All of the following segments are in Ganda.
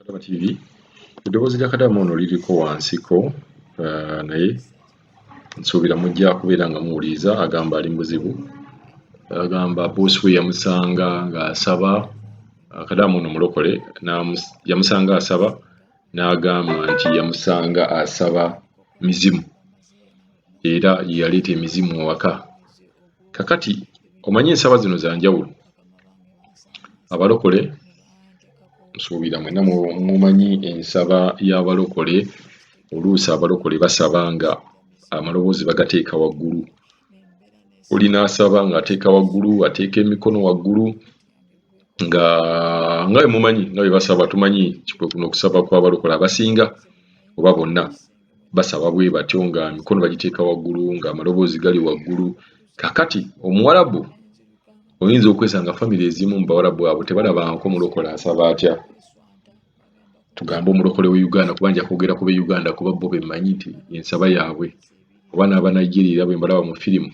Kadama TV eddoboozi lya Kadama ono liriko wansiko naye nsuubira mujja kubeera nga muwuliriza agamba ali muzibu. Agamba boosi we yamusanga ng'asaba, Kadama ono mulokole, yamusanga asaba n'agamba nti yamusanga asaba mizimu era yaleeta emizimu awaka. Kakati omanyi ensaba zino za njawulo. Abalokole nsuubira mwenna mumanyi ensaba y'abalokole. Oluusi abalokole basaba nga amaloboozi bagateeka waggulu. Olina asaba ng'ateeka waggulu, ateeka emikono waggulu nga bwe mumanyi nga bwe basaba. Tumanyi kuno okusaba kw'abalokole abasinga oba bonna basaba bwe batyo nga emikono bagiteeka waggulu ng'amaloboozi gali waggulu. Kakati Omuwarabu oyinza okwesanga famire ezimu mu Bawarabu abo tebalabangako mulokole asaba atya. Tugambe omulokole w'e Uganda kuba nja kwogera ku b'e Uganda kuba bo bemmanyi nti ensaba yaabwe, oba n'aba Nigeria bwe mbalaba mu firimu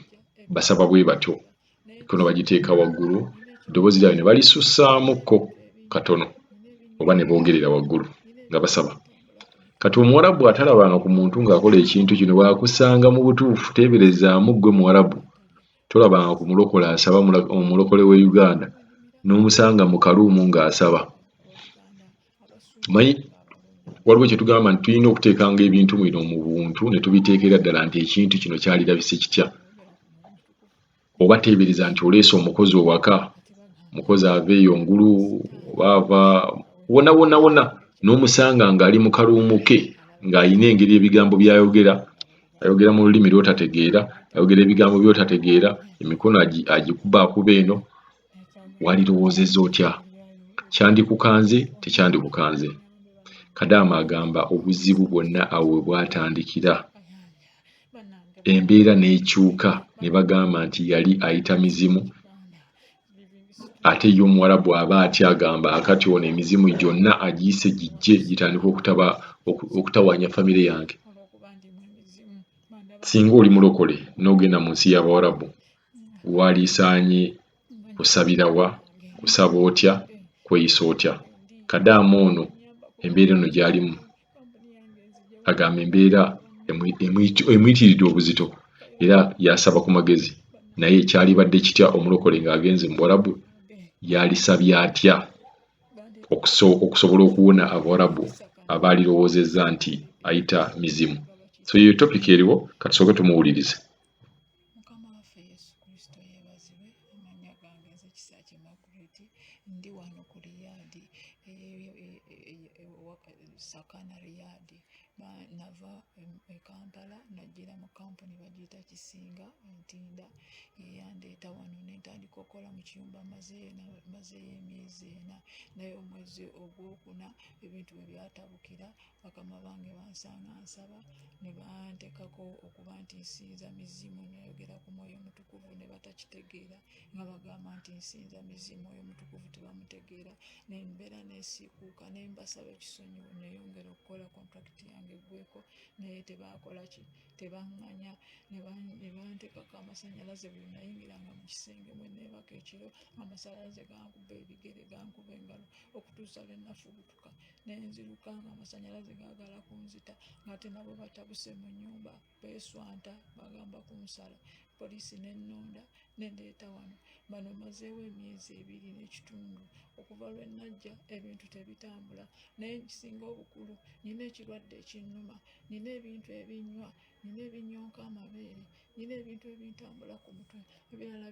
basaba bwe batyo, emikono bagiteeka waggulu, eddoboozi lyabwe ne balisussaamuko katono oba ne boogerera waggulu nga basaba. Kati Omuwarabu atalabanga ku muntu ng'akola ekintu kino bw'akusanga mu butuufu teeberezaamu ggwe Muwarabu, tolabanga ku mulokole asaba. Omulokole w'e Uganda n'omusanga mu kaluumu ng'asaba. Manyi waliwo kye tugamba nti tulina okuteekanga ebintu bino mu buntu ne tubiteekera ddala nti ekintu kino kyalirabise kitya. Oba teebereza nti oleese omukozi owaka, mukozi ava eyo ngulu oba ava wona n'omusanga ng'ali mu kaluumu ke ng'ayina engeri ebigambo by'ayogera, ayogera mu lulimi lw'otategeera, ayogera ebigambo by'otategeera, emikono agikuba eno, walirowoozezza otya? Kyandikukanze tekyandikukanze? Kadama agamba obuzibu bwonna awo we bwatandikira, embeera n'ekyuka ne bagamba nti yali ayita mizimu. Ate ye Omuwarabu aba atya, agamba akati ono emizimu gyonna agiyise gijje gitandika okutawaanya famire yange. Singa oli mulokole n'ogenda mu nsi y'Abawarabu, walisaanye kusabira wa, kusaba otya, kweyisa otya? Kadama ono embeera eno gy'alimu agamba embeera emuyitiridde obuzito era yasaba ku magezi, naye kyalibadde kitya omulokole ng'agenze mu Bwarabu? Yalisabye atya okusobola okuwona Abawarabu abaalirowoozezza nti ayita mizimu? So ye topiki eriwo, katusooke tumuwulirize. Mukama waffe Yesu Kristo yeebazibwe. Amannya gange nze Kisaakye Margaret, ndi wano ku Riyadi, Sakana Riyadi. Nava e Kampala najjira mu kampuni bagiyita Kisinga Ntinda, yandeeta wano ne ntandika okukola mu kiyumba mazeeyo emyezi 4, naye omwezi ogwokuna ebintu bwe byatabukira, bakama bange bansanga nsaba ne bantekako okuba nti nsinza mizimu, nayogera ku Mwoyo Mutukuvu ne batakitegeera, nga bagamba nti nsinza mizimu, Mwoyo Mutukuvu tebamutegeera. Nembeera nesiikuuka ne mbasaba ekisonyiwo, neyongera okukola kontrakiti yange eggweko, naye tebakola ki, tebaŋŋanya. Ne bantekako amasannyalaze. Bwe nayingiranga mu kisenge mwe neebaka ekiro, amasannyalaze gankuba ebigere, gankuba engalo, okutuusa lwe nafubutuka ne nziruka nga amasannyalaze gaagala kunzita, ng'ate nabo batabuse mu nnyumba, beeswanta bagamba kunsala. Poliisi nennonda nendeeta wano. Bano mazeewo emyezi 2 n'ekitundu. Okuva lwe najja ebintu tebitambula, naye nkisinga obukulu nina ekirwadde ekinnuma, nina ebintu ebinywa, nina ebinyonka amabeere, nina ebintu ebintambula ku mutwe, ebirala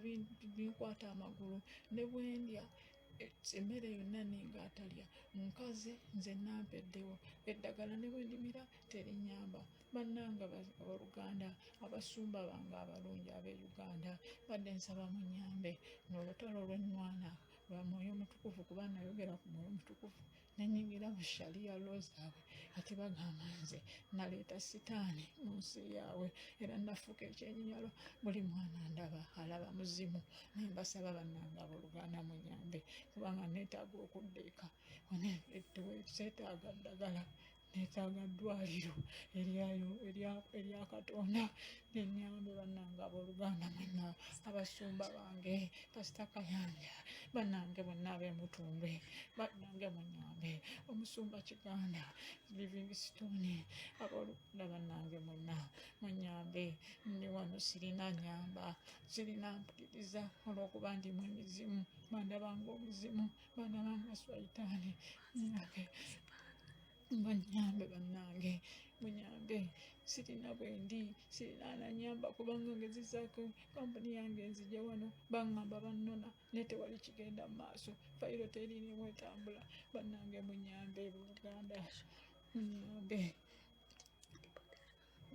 binkwata amagulu, ne bwendya emmere yonna ninga atalya. Nkaze nze nampeddewo eddagala, ne bwendimira terinyamba. Bannanga Oluganda, abasumba bange abalungi ab'e Uganda, badde nsaba munyambe n'olutalo lw'ennwana lwa Mwoyo Mutukuvu, kuba nayogera ku Mwoyo Mutukuvu nenyingira mu shaliya law zaabwe. Ate bagamba nze naleeta sitaani mu nsi yaabwe era nafuuka ekyenyinyalo. Buli mwana ndaba alaba muzimu. Naye mbasaba bannanga Abooluganda munyambe, kubanga neetaaga okudda eka, seetaaga ddagala, neetaaga ddwaliro erya Katonda nenyambe bannange abooluganda mwenna abasumba bange Pasita Kayanja bannange bonna ab'Emutundwe bannange munyambe omusumba Kiganda Livingstone abooluganda bannange mwenna munyambe ndi wano sirina nyamba sirina mpuliriza olw'okuba ndimu emizimu bandabanga obuzimu bandabanga swayitaani banyambe bannange munyambe sirina bwendi sirina ananyamba kubanga ngezizaako kampuni yange nzija wano baŋŋamba bannona naye tewali kigenda mu maaso fayiro teririmu etambula bannange munyambe Buganda munyambe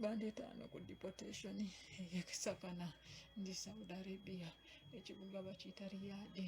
bandeeta wano ku deportation ey'Sakana ndi Saudi Arabia ekibuga bakiyita Riyadh